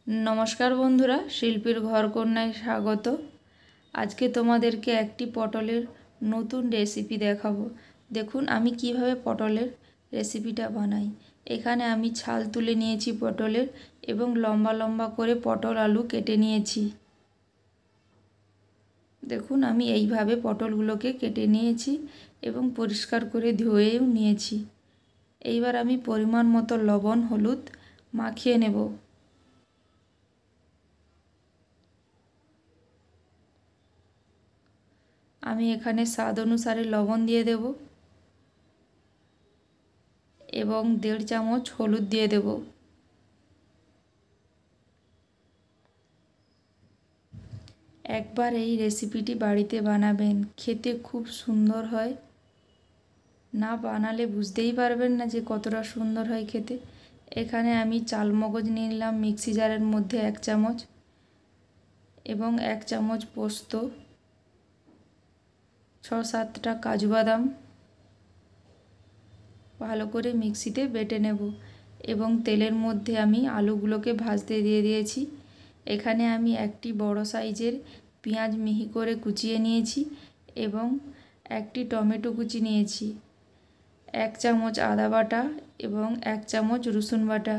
नमस्कार बंधुरा शिल्पीर घर कन्याय स्वागत। आज के तोमादेरके एकटी पटलेर नतून रेसिपि देखाबो। देखुन आमी किभाबे पटलेर रेसिपिटा बानाई। एखाने आमी छाल तुले निয়েছি पटलेर एबं लम्बा लम्बा करे पटल आलू केटे निয়েছি। देखुन आमी এইভাবে पटलगुलोके केटे निয়েছি एबं परिष्कार करे धुएও निয়েছি। এইবার आमी परिमाण मतो लवण हलुद माखिए नेब। आमी एखाने स्वाद अनुसारे लवण दिए देब एवं 1.5 चामच हलुद दिए देब। एक बार এই রেসিপিটি বাড়িতে বানাবেন, খেতে খুব সুন্দর হয়। না বানালে বুঝতেই পারবেন না যে কতটা সুন্দর হয় খেতে। এখানে আমি চালমগজ নিয়ে নিলাম মিক্সি জারের মধ্যে 1 চামচ এবং 1 চামচ পোস্ত, 6-7টা কাজু বাদাম ভালো করে মিক্সিতে বেটে নেব এবং তেলের মধ্যে আমি আলুগুলোকে ভাজতে দিয়ে দিয়েছি। এখানে আমি একটি বড় সাইজের পেঁয়াজ মিহি করে কুচিয়ে নিয়েছি এবং একটি টমেটো কুচি নিয়েছি, 1 চামচ আদা বাটা এবং 1 চামচ রসুন বাটা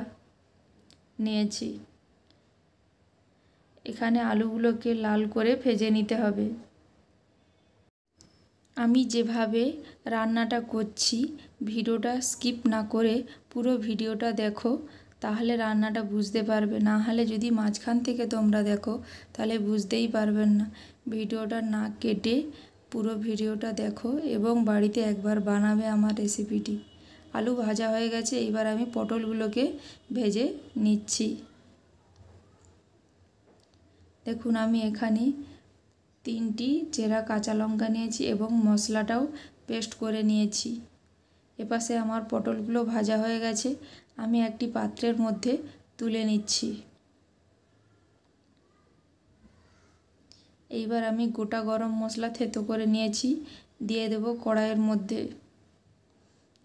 নিয়েছি। এখানে আলুগুলোকে লাল করে ভেজে নিতে হবে। আমি যেভাবে রান্নাটা করছি ভিডিওটা স্কিপ না করে পুরো ভিডিওটা দেখো, তাহলে রান্নাটা বুঝতে পারবে। না হলে যদি মাঝখান থেকে তোমরা দেখো তাহলে বুঝতেই পারবেন না। ভিডিওটা না কেটে পুরো ভিডিওটা দেখো এবং বাড়িতে একবার বানাবে আমার রেসিপিটি। আলু ভাজা হয়ে গেছে, এইবার আমি পটলগুলোকে ভেজে নিচ্ছি। দেখুন আমি এখানে 3টি চেরা কাঁচা লঙ্কা নিয়েছি এবং মশলাটাও পেস্ট করে নিয়েছি। এপাশে আমার পটলগুলো ভাজা হয়ে গেছে, আমি একটি পাত্রের মধ্যে তুলে নিচ্ছি। এইবার আমি গোটা গরম মশলা থেতো করে নিয়েছি, দিয়ে দেব কড়াইয়ের মধ্যে।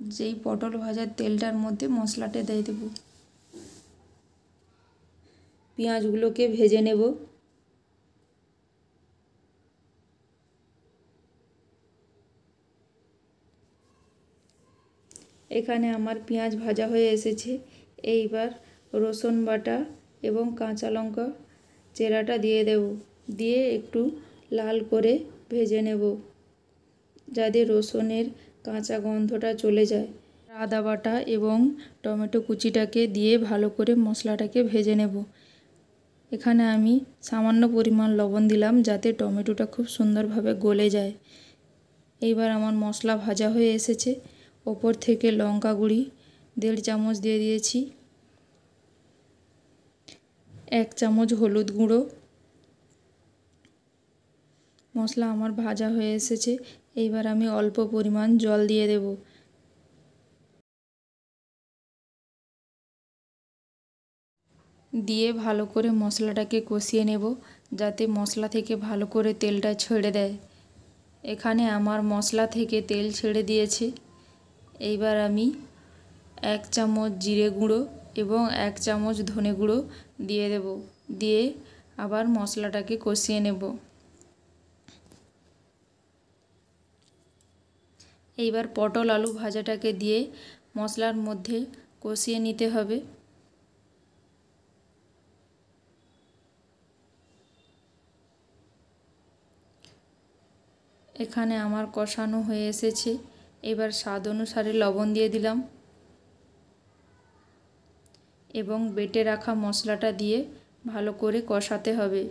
যেই পটল ভাজার তেলটার মধ্যে মশলাটা দিয়ে দেব। পেঁয়াজগুলোকে ভেজে নেব। এখানে আমার পেঁয়াজ ভাজা হয়ে এসেছে। এইবার রসুন বাটা এবং কাঁচা লঙ্কা চেরাটা দিয়ে দেব, দিয়ে একটু লাল করে ভেজে নেব যাতে রসুনের কাঁচা গন্ধটা চলে যায়। আদা বাটা এবং টমেটো কুচিটাকে দিয়ে ভালো করে মশলাটাকে ভেজে নেব। এখানে আমি সামান্য পরিমাণ লবণ দিলাম যাতে টমেটোটা খুব সুন্দরভাবে গলে যায়। এইবার আমার মশলা ভাজা হয়ে এসেছে, ওপর থেকে লঙ্কা গুঁড়ি 1.5 চামচ দিয়ে দিয়েছি, 1 চামচ হলুদ গুঁড়ো। মশলা আমার ভাজা হয়ে এসেছে, এইবার আমি অল্প পরিমাণ জল দিয়ে দেব। দিয়ে ভালো করে মশলাটাকে কষিয়ে নেব যাতে মশলা থেকে ভালো করে তেলটা ছেড়ে দেয়। এখানে আমার মশলা থেকে তেল ছেড়ে দিয়েছে। এইবার আমি 1 চামচ জিরে গুঁড়ো এবং 1 চামচ ধনে গুঁড়ো দিয়ে দেব, দিয়ে আবার মশলাটাকে কষিয়ে নেব। এইবার পটল আলু ভাজাটাকে দিয়ে মশলার মধ্যে কষিয়ে নিতে হবে। এখানে আমার কষানো হয়ে এসেছে, এবার স্বাদ অনুসারে লবণ দিয়ে দিলাম এবং বেটে রাখা মশলাটা দিয়ে ভালো করে কষাতে হবে।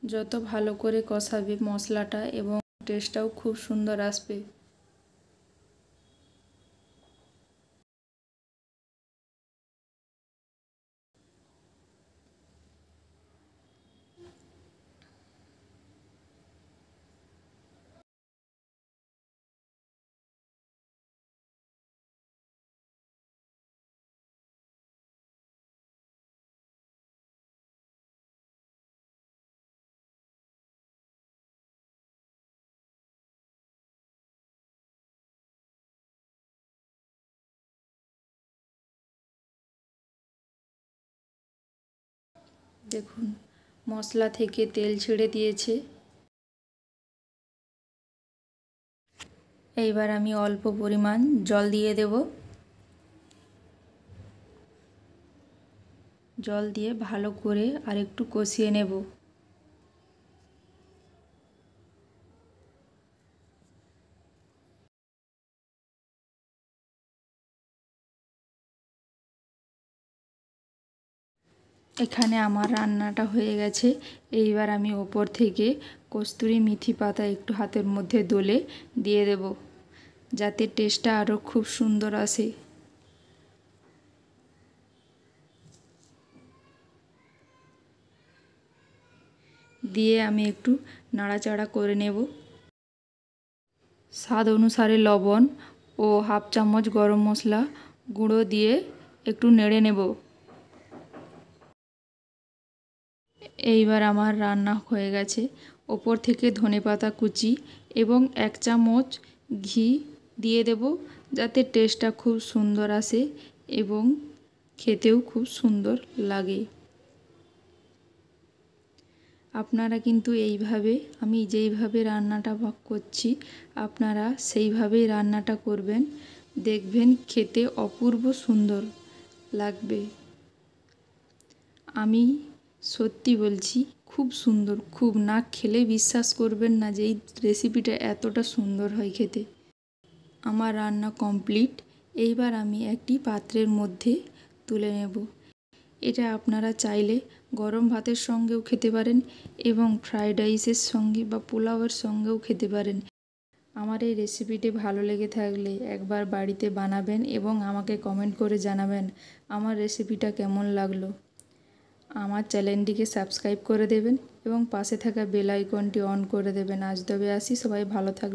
যত ভালো করে কষাবে মশলাটা এবং টেস্টটাও খুব সুন্দর আসবে। দেখুন মশলা থেকে তেল ছেড়ে দিয়েছে। এইবার আমি অল্প পরিমাণ জল দিয়ে দেব। জল দিয়ে ভালো করে আরেকটু কষিয়ে নেব। এখানে আমার রান্নাটা হয়ে গেছে। এইবার আমি ওপর থেকে কস্তুরি মেথি পাতা একটু হাতের মধ্যে দলে দিয়ে দেব, যাতে টেস্টটা আরও খুব সুন্দর আসে। দিয়ে আমি একটু নাড়াচাড়া করে নেব। স্বাদ অনুসারে লবণ ও হাফ চামচ গরম মশলা গুঁড়ো দিয়ে একটু নেড়ে নেব। এইবার আমার রান্না হয়ে গেছে। ওপর থেকে ধনেপাতা কুচি এবং 1 চামচ ঘি দিয়ে দেব, যাতে টেস্টটা খুব সুন্দর আসে এবং খেতেও খুব সুন্দর লাগে। আপনারা কিন্তু এইভাবে, আমি যেইভাবে রান্নাটা করছি আপনারা সেইভাবেই রান্নাটা করবেন, দেখবেন খেতে অপূর্ব সুন্দর লাগবে। আমি সত্যি বলছি খুব সুন্দর, খুব, না খেলে বিশ্বাস করবেন না যে এই রেসিপিটা এতটা সুন্দর হয় খেতে। আমার রান্না কমপ্লিট। এইবার আমি একটি পাত্রের মধ্যে তুলে নেব। এটা আপনারা চাইলে গরম ভাতের সঙ্গেও খেতে পারেন এবং ফ্রাইড রাইসের সঙ্গে বা পোলাওয়ের সঙ্গেও খেতে পারেন। আমার এই রেসিপিটি ভালো লেগে থাকলে একবার বাড়িতে বানাবেন এবং আমাকে কমেন্ট করে জানাবেন আমার রেসিপিটা কেমন লাগলো। আমার চ্যানেলটিকে সাবস্ক্রাইব করে দেবেন এবং পাশে থাকা বেল আইকনটি অন করে দেবেন। আজ তবে আসি, সবাই ভালো থাকবেন।